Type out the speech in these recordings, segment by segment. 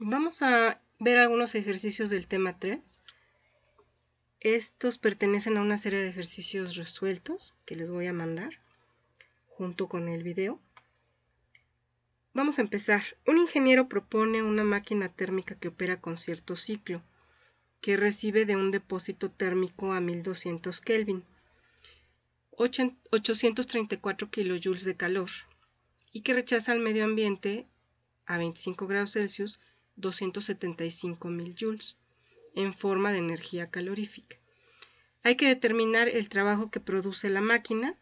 Vamos a ver algunos ejercicios del tema 3. Estos pertenecen a una serie de ejercicios resueltos que les voy a mandar junto con el video. Vamos a empezar. Un ingeniero propone una máquina térmica que opera con cierto ciclo, que recibe de un depósito térmico a 1200 Kelvin, 834 kilojoules de calor, y que rechaza al medio ambiente a 25 grados Celsius 275.000 joules en forma de energía calorífica. Hay que determinar el trabajo que produce la máquina,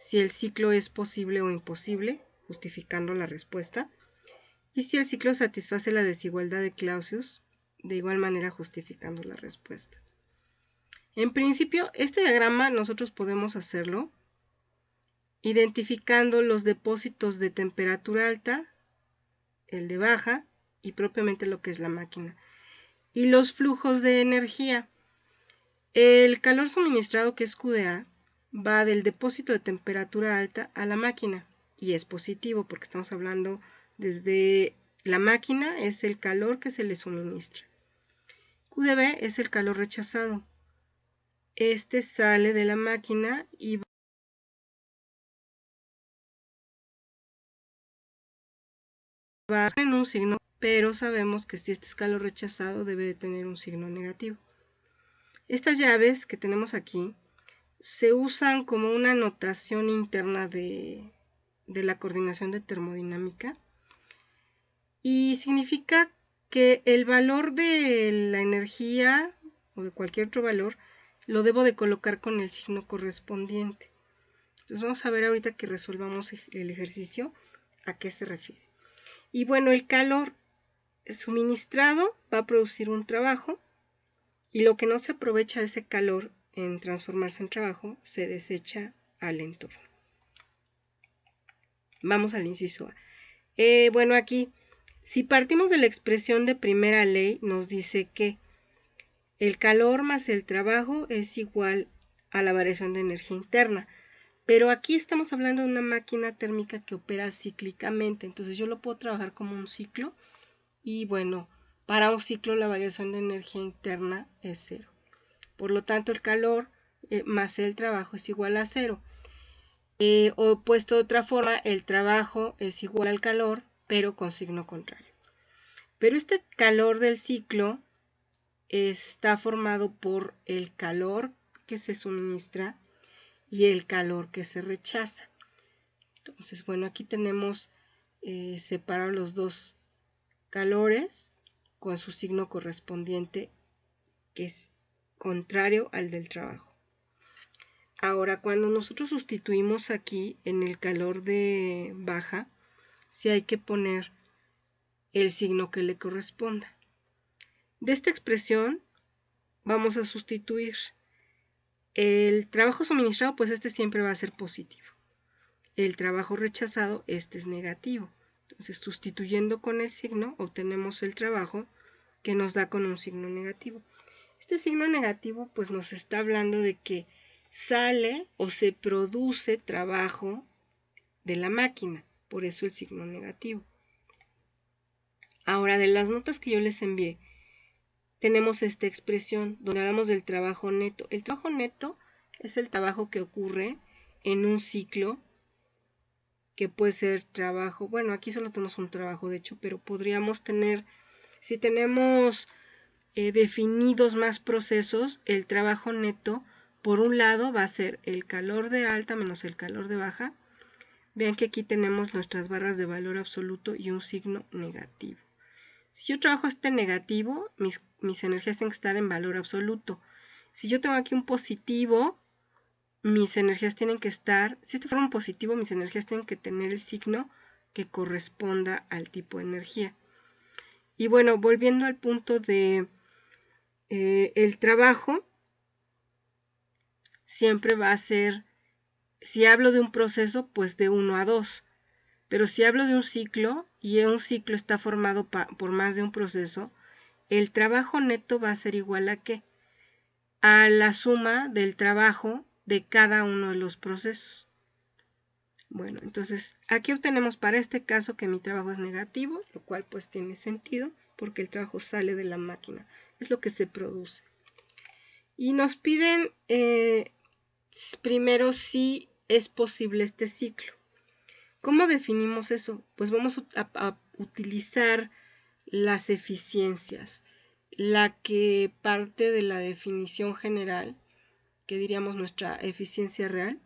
si el ciclo es posible o imposible, justificando la respuesta, y si el ciclo satisface la desigualdad de Clausius, de igual manera justificando la respuesta. En principio, este diagrama nosotros podemos hacerlo identificando los depósitos de temperatura alta, el de baja y propiamente lo que es la máquina, y los flujos de energía. El calor suministrado, que es QdA, va del depósito de temperatura alta a la máquina y es positivo porque estamos hablando desde la máquina, es el calor que se le suministra. QdB es el calor rechazado. Este sale de la máquina y va en un signo, pero sabemos que si este es calor rechazado debe de tener un signo negativo. Estas llaves que tenemos aquí se usan como una notación interna de la coordinación de termodinámica y significa que el valor de la energía o de cualquier otro valor lo debo de colocar con el signo correspondiente. Entonces vamos a ver ahorita que resolvamos el ejercicio a qué se refiere. Y bueno, el calor suministrado va a producir un trabajo y lo que no se aprovecha de ese calor en transformarse en trabajo se desecha al entorno. Vamos al inciso A. Bueno, aquí, si partimos de la expresión de primera ley, nos dice que el calor más el trabajo es igual a la variación de energía interna. Pero aquí estamos hablando de una máquina térmica que opera cíclicamente, entonces yo lo puedo trabajar como un ciclo y bueno, para un ciclo la variación de energía interna es 0. Por lo tanto, el calor más el trabajo es igual a 0. O puesto de otra forma, el trabajo es igual al calor, pero con signo contrario. Pero este calor del ciclo está formado por el calor que se suministra y el calor que se rechaza. Entonces, bueno, aquí tenemos separados los dos calores con su signo correspondiente, que es contrario al del trabajo. Ahora, cuando nosotros sustituimos aquí en el calor de baja, sí hay que poner el signo que le corresponda. De esta expresión vamos a sustituir el trabajo suministrado, pues este siempre va a ser positivo. El trabajo rechazado, este es negativo. Entonces, sustituyendo con el signo, obtenemos el trabajo que nos da con un signo negativo. Este signo negativo pues nos está hablando de que sale o se produce trabajo de la máquina, por eso el signo negativo. Ahora, de las notas que yo les envié, tenemos esta expresión donde hablamos del trabajo neto. El trabajo neto es el trabajo que ocurre en un ciclo, que puede ser trabajo, bueno, aquí solo tenemos un trabajo de hecho, pero podríamos tener, si tenemos definidos más procesos, el trabajo neto, por un lado, va a ser el calor de alta menos el calor de baja. Vean que aquí tenemos nuestras barras de valor absoluto y un signo negativo. Si yo trabajo este negativo, mis energías tienen que estar en valor absoluto. Si yo tengo aquí un positivo, mis energías tienen que estar, si esto fuera un positivo, mis energías tienen que tener el signo que corresponda al tipo de energía. Y bueno, volviendo al punto de el trabajo, siempre va a ser, si hablo de un proceso, pues de 1 a 2. Pero si hablo de un ciclo, y un ciclo está formado por más de un proceso, el trabajo neto va a ser igual a ¿qué? A la suma del trabajo de cada uno de los procesos. Bueno, entonces aquí obtenemos para este caso que mi trabajo es negativo, lo cual pues tiene sentido, porque el trabajo sale de la máquina, es lo que se produce. Y nos piden primero si es posible este ciclo. ¿Cómo definimos eso? Pues vamos a utilizar las eficiencias, la que parte de la definición general, que diríamos nuestra eficiencia real,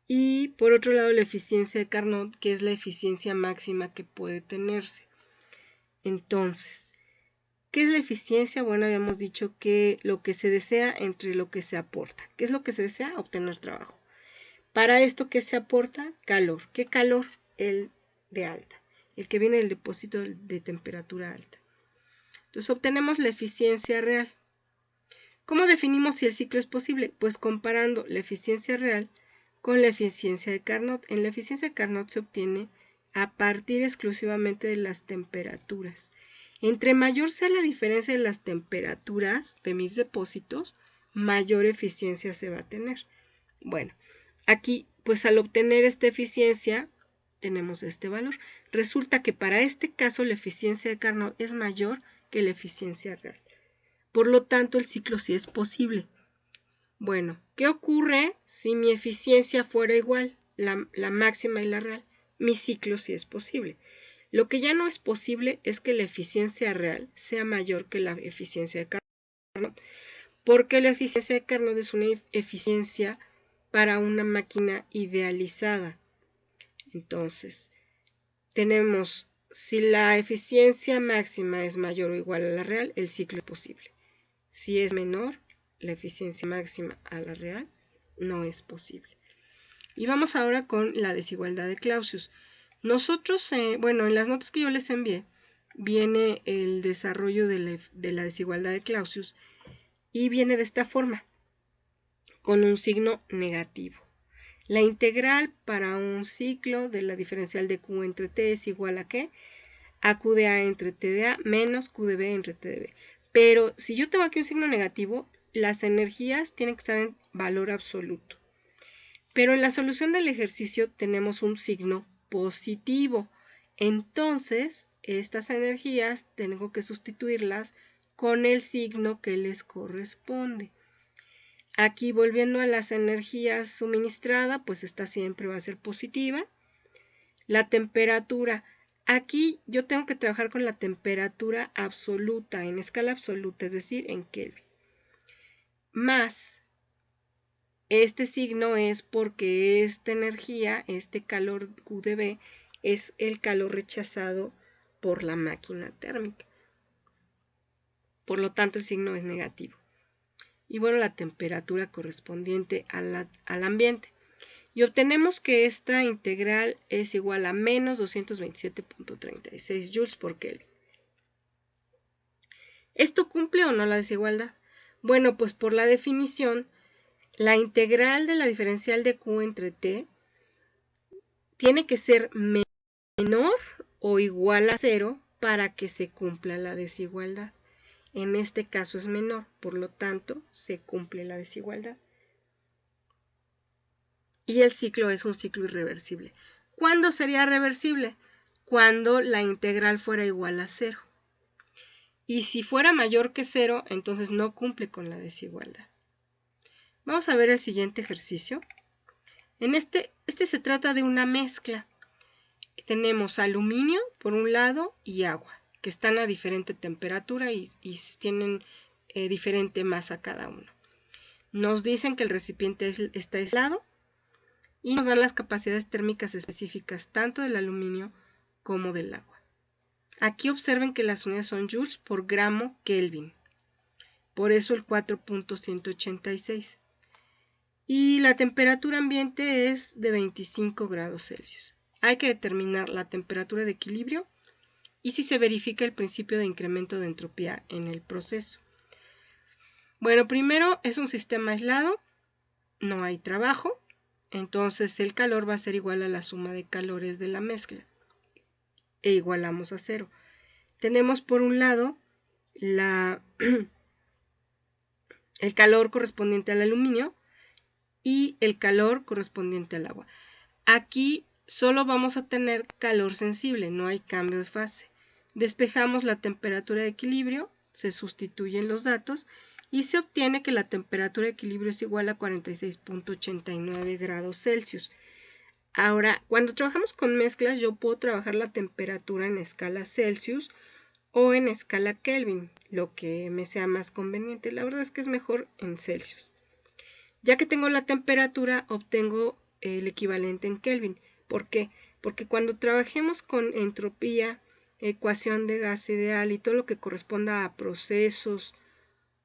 y por otro lado la eficiencia de Carnot, que es la eficiencia máxima que puede tenerse. Entonces, ¿qué es la eficiencia? Bueno, habíamos dicho que lo que se desea entre lo que se aporta. ¿Qué es lo que se desea? Obtener trabajo. Para esto, ¿qué se aporta? Calor. ¿Qué calor? El de alta, el que viene del depósito de temperatura alta. Entonces obtenemos la eficiencia real. ¿Cómo definimos si el ciclo es posible? Pues comparando la eficiencia real con la eficiencia de Carnot. En la eficiencia de Carnot se obtiene a partir exclusivamente de las temperaturas. Entre mayor sea la diferencia de las temperaturas de mis depósitos, mayor eficiencia se va a tener. Bueno, aquí, pues al obtener esta eficiencia, tenemos este valor. Resulta que para este caso la eficiencia de Carnot es mayor que la eficiencia real. Por lo tanto, el ciclo sí es posible. Bueno, ¿qué ocurre si mi eficiencia fuera igual, la máxima y la real? Mi ciclo sí es posible. Lo que ya no es posible es que la eficiencia real sea mayor que la eficiencia de Carnot, porque la eficiencia de Carnot es una eficiencia para una máquina idealizada. Entonces, tenemos, si la eficiencia máxima es mayor o igual a la real, el ciclo es posible. Si es menor, la eficiencia máxima a la real, no es posible. Y vamos ahora con la desigualdad de Clausius. Nosotros, bueno, en las notas que yo les envié, viene el desarrollo de la desigualdad de Clausius y viene de esta forma, con un signo negativo. La integral para un ciclo de la diferencial de Q entre T es igual a ¿qué? A Q de A entre T de A menos Q de B entre T de B. Pero si yo tengo aquí un signo negativo, las energías tienen que estar en valor absoluto. Pero en la solución del ejercicio tenemos un signo positivo. Entonces, estas energías tengo que sustituirlas con el signo que les corresponde. Aquí, volviendo a las energías suministradas, pues esta siempre va a ser positiva. La temperatura. Aquí yo tengo que trabajar con la temperatura absoluta, en escala absoluta, es decir, en Kelvin. Más, este signo es porque esta energía, este calor Q de B, es el calor rechazado por la máquina térmica. Por lo tanto, el signo es negativo. Y bueno, la temperatura correspondiente al ambiente. Y obtenemos que esta integral es igual a menos 227.36 joules por Kelvin. ¿Esto cumple o no la desigualdad? Bueno, pues por la definición, la integral de la diferencial de Q entre T tiene que ser menor o igual a 0 para que se cumpla la desigualdad. En este caso es menor, por lo tanto, se cumple la desigualdad. Y el ciclo es un ciclo irreversible. ¿Cuándo sería reversible? Cuando la integral fuera igual a 0. Y si fuera mayor que 0, entonces no cumple con la desigualdad. Vamos a ver el siguiente ejercicio. En este se trata de una mezcla. Tenemos aluminio por un lado y agua, que están a diferente temperatura y tienen diferente masa cada uno. Nos dicen que el recipiente está aislado y nos dan las capacidades térmicas específicas tanto del aluminio como del agua. Aquí observen que las unidades son joules por gramo Kelvin, por eso el 4.186. Y la temperatura ambiente es de 25 grados Celsius. Hay que determinar la temperatura de equilibrio y si se verifica el principio de incremento de entropía en el proceso. Bueno, primero es un sistema aislado, no hay trabajo, entonces el calor va a ser igual a la suma de calores de la mezcla e igualamos a 0. Tenemos por un lado el calor correspondiente al aluminio y el calor correspondiente al agua. Aquí solo vamos a tener calor sensible, no hay cambio de fase. Despejamos la temperatura de equilibrio, se sustituyen los datos y se obtiene que la temperatura de equilibrio es igual a 46.89 grados Celsius. Ahora, cuando trabajamos con mezclas, yo puedo trabajar la temperatura en escala Celsius o en escala Kelvin, lo que me sea más conveniente. La verdad es que es mejor en Celsius. Ya que tengo la temperatura, obtengo el equivalente en Kelvin. ¿Por qué? Porque cuando trabajemos con entropía, ecuación de gas ideal y todo lo que corresponda a procesos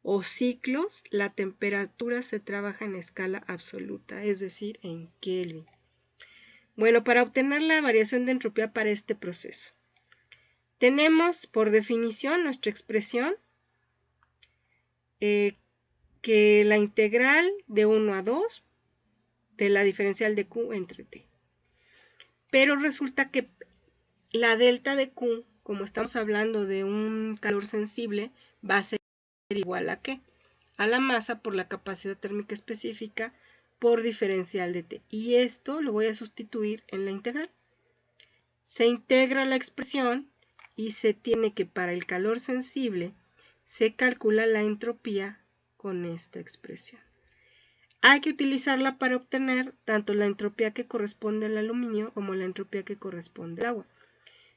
o ciclos, la temperatura se trabaja en escala absoluta, es decir, en Kelvin. Bueno, para obtener la variación de entropía para este proceso, tenemos por definición nuestra expresión, que la integral de 1 a 2 de la diferencial de Q entre T. Pero resulta que la delta de Q, como estamos hablando de un calor sensible, va a ser igual a ¿qué? A la masa por la capacidad térmica específica por diferencial de T. Y esto lo voy a sustituir en la integral. Se integra la expresión y se tiene que para el calor sensible se calcula la entropía con esta expresión. Hay que utilizarla para obtener tanto la entropía que corresponde al aluminio como la entropía que corresponde al agua.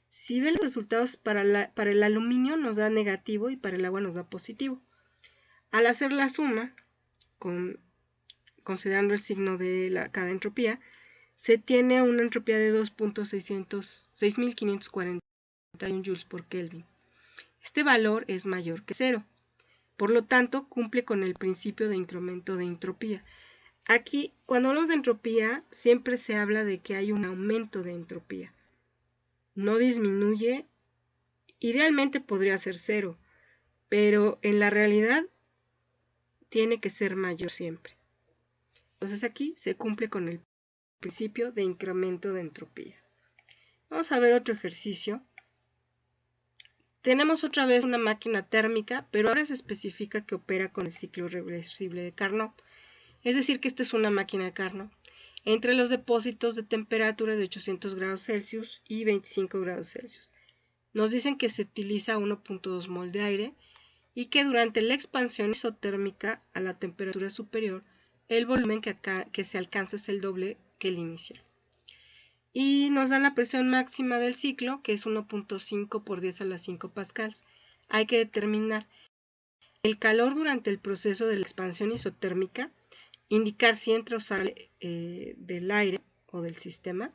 Si ven los resultados para el aluminio nos da negativo y para el agua nos da positivo. Al hacer la suma, considerando el signo de cada entropía, se tiene una entropía de 2.6541 joules por Kelvin. Este valor es mayor que 0. Por lo tanto, cumple con el principio de incremento de entropía. Aquí, cuando hablamos de entropía, siempre se habla de que hay un aumento de entropía. No disminuye, idealmente podría ser 0, pero en la realidad tiene que ser mayor siempre. Entonces aquí se cumple con el principio de incremento de entropía. Vamos a ver otro ejercicio. Tenemos otra vez una máquina térmica, pero ahora se especifica que opera con el ciclo reversible de Carnot. Es decir, que esta es una máquina de Carnot entre los depósitos de temperatura de 800 grados Celsius y 25 grados Celsius. Nos dicen que se utiliza 1.2 mol de aire y que durante la expansión isotérmica a la temperatura superior, el volumen que se alcanza es el doble que el inicial. Y nos dan la presión máxima del ciclo, que es 1.5 por 10 a la 5 pascals. Hay que determinar el calor durante el proceso de la expansión isotérmica, indicar si entra o sale del aire o del sistema,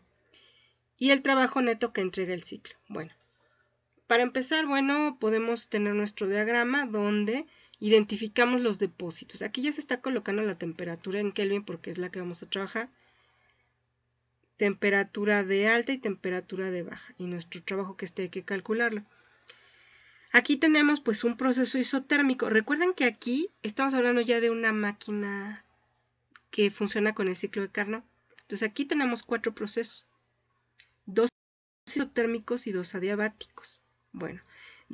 y el trabajo neto que entrega el ciclo. Bueno, para empezar, podemos tener nuestro diagrama donde identificamos los depósitos. Aquí ya se está colocando la temperatura en Kelvin porque es la que vamos a trabajar. Temperatura de alta y temperatura de baja. Y nuestro trabajo que hay que calcularlo. Aquí tenemos pues un proceso isotérmico. Recuerden que aquí estamos hablando ya de una máquina que funciona con el ciclo de Carnot. Entonces aquí tenemos 4 procesos. 2 isotérmicos y 2 adiabáticos. Bueno,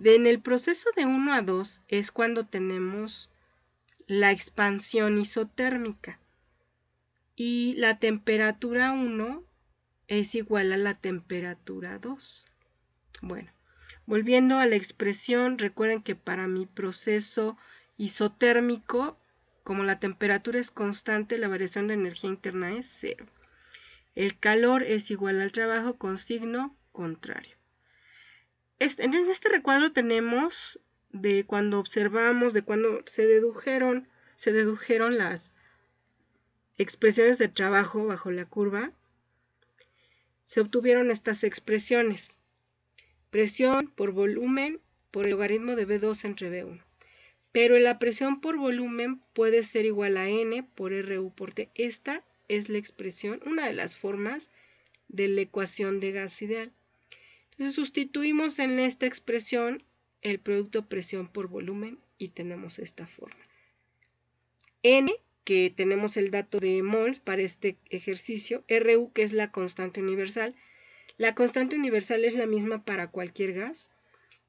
en el proceso de 1 a 2 es cuando tenemos la expansión isotérmica. Y la temperatura 1 es igual a la temperatura 2. Bueno, volviendo a la expresión, recuerden que para mi proceso isotérmico, como la temperatura es constante, la variación de energía interna es 0. El calor es igual al trabajo con signo contrario. En este recuadro tenemos de cuando observamos, de cuando se dedujeron las expresiones de trabajo bajo la curva. Se obtuvieron estas expresiones. Presión por volumen por el logaritmo de V2 entre V1. Pero la presión por volumen puede ser igual a N por RU por T. Esta es la expresión, una de las formas de la ecuación de gas ideal. Entonces sustituimos en esta expresión el producto presión por volumen y tenemos esta forma. N, que tenemos el dato de mol para este ejercicio, RU, que es la constante universal. La constante universal es la misma para cualquier gas.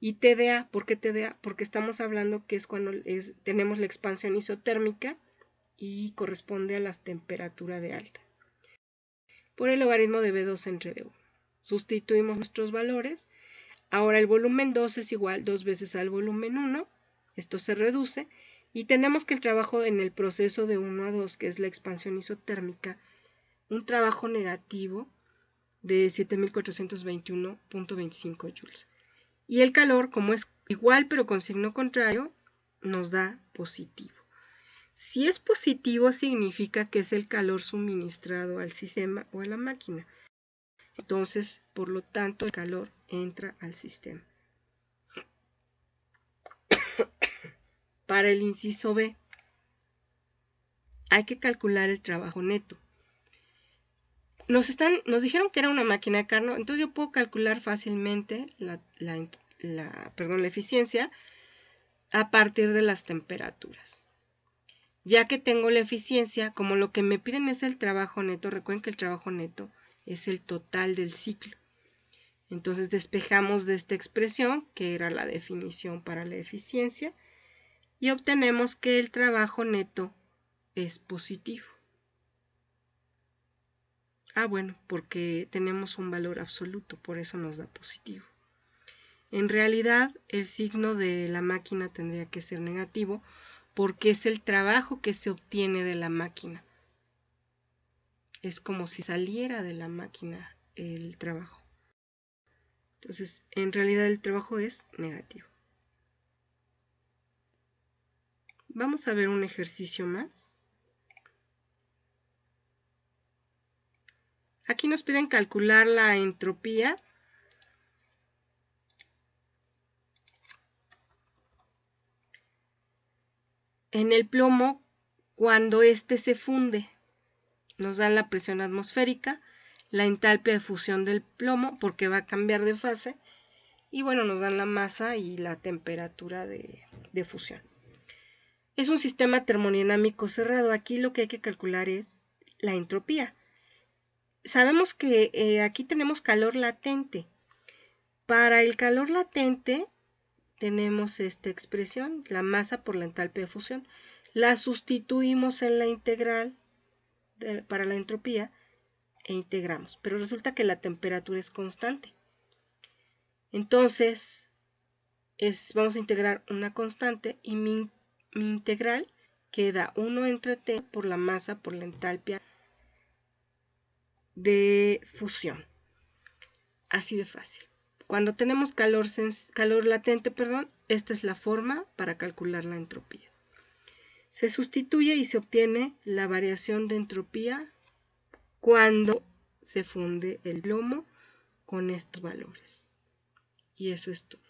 Y TDA, ¿por qué TDA? Porque estamos hablando que es cuando tenemos la expansión isotérmica y corresponde a la temperatura de alta. Por el logaritmo de V2 entre V1. Sustituimos nuestros valores. Ahora el volumen 2 es igual 2 veces al volumen 1. Esto se reduce. Y tenemos que el trabajo en el proceso de 1 a 2, que es la expansión isotérmica, un trabajo negativo de 7421.25 joules. Y el calor, como es igual pero con signo contrario, nos da positivo. Si es positivo, significa que es el calor suministrado al sistema o a la máquina. Entonces, por lo tanto, el calor entra al sistema. Para el inciso B, hay que calcular el trabajo neto. Nos dijeron que era una máquina de Carnot, entonces yo puedo calcular fácilmente la eficiencia a partir de las temperaturas. Ya que tengo la eficiencia, como lo que me piden es el trabajo neto, recuerden que el trabajo neto es el total del ciclo. Entonces despejamos de esta expresión, que era la definición para la eficiencia, y obtenemos que el trabajo neto es positivo. Bueno, porque tenemos un valor absoluto, por eso nos da positivo. En realidad, el signo de la máquina tendría que ser negativo, porque es el trabajo que se obtiene de la máquina. Es como si saliera de la máquina el trabajo. Entonces, en realidad el trabajo es negativo. Vamos a ver un ejercicio más. Aquí nos piden calcular la entropía. En el plomo, cuando éste se funde, nos dan la presión atmosférica, la entalpia de fusión del plomo, porque va a cambiar de fase, y bueno, nos dan la masa y la temperatura de fusión. Es un sistema termodinámico cerrado. Aquí lo que hay que calcular es la entropía. Sabemos que aquí tenemos calor latente. Para el calor latente tenemos esta expresión, la masa por la entalpia de fusión. La sustituimos en la integral para la entropía e integramos. Pero resulta que la temperatura es constante. Entonces, vamos a integrar una constante y mi integral queda 1 entre T por la masa por la entalpia de fusión. Así de fácil. Cuando tenemos calor latente, esta es la forma para calcular la entropía. Se sustituye y se obtiene la variación de entropía cuando se funde el plomo con estos valores. Y eso es todo.